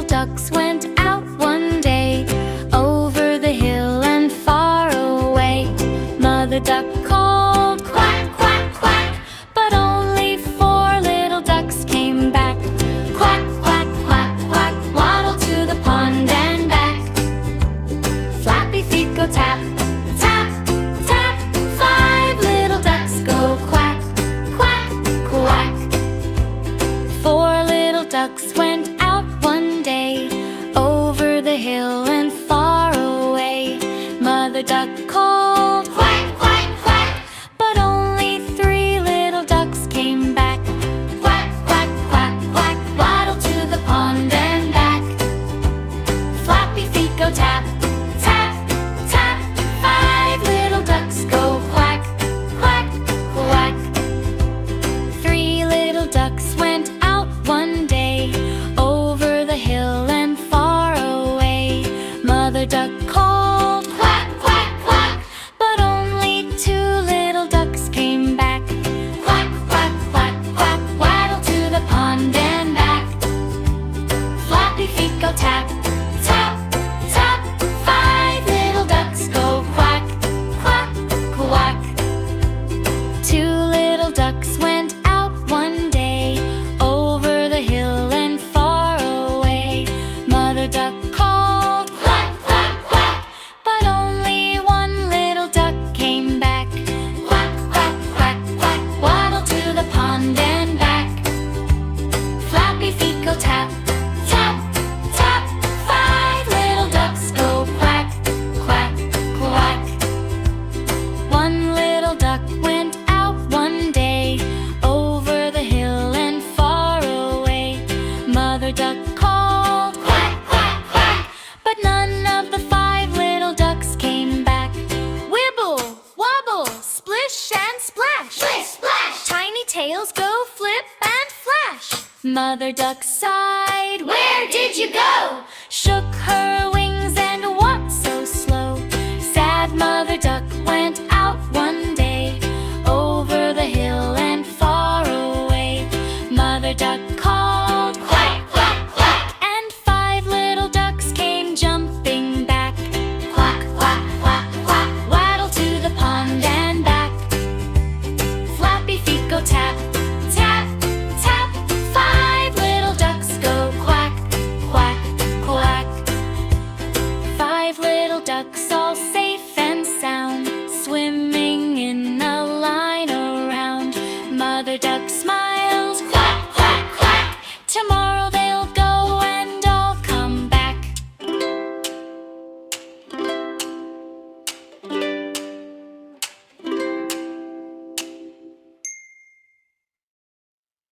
little ducks went out one day, over the hill and far away. Mother duck called, quack, quack, quack, but only 4 little ducks came back. Quack, quack, quack, quack, waddle to the pond and back. Flappy feet go tap, tap, tap, 5 little ducks go quack, quack, quack. 4 little ducks went out one day, over the hill and far away. Mother duck called, quack, quack, quack, but only 3 little ducks came back. Quack, quack, quack, quack, waddle to the pond and back. Flappy feet go tap, tap, tap, 5 little ducks go quack, quack, quack. 3 little ducks went out one day, over the hill and far away. Mother duck called, quack, quack, quack, but only 2 little ducks came back. Quack, quack, quack, quack, waddle to the pond and back. Flappy feet go tap, tap, tap, 5 little ducks go quack, quack, quack. 2 little ducks went out one day, over the hill and far away. Mother duck called, quack, quack, quack, but only 1 little duck came back. Quack, quack, quack, quack, waddle to the pond and back. Flappy feet go tap, tap, tap, 5 little ducks go quack, quack, quack. 1 little duck went out one day, over the hill and far away. Mother duck called, quack, quack, quack, but none of the 5 little ducks came back. Wibble, wobble, splish and splash, splish, splash, tiny tails go flip and flash. Mother duck sighed, where did you go? Shook her wings and walked so slow. Sad Mother duck went out one day, over the hill and far away. Mother duck called, quack, quack, quack, and 5 little ducks came jumping back. Quack, quack, quack, quack, waddle to the pond and back. Flappy feet go tap, tap, tap, 5 little ducks go quack, quack, quack. 5 little ducks all safe and sound, swimming in a line around. Mother duck smiles, quack, quack, quack, tomorrow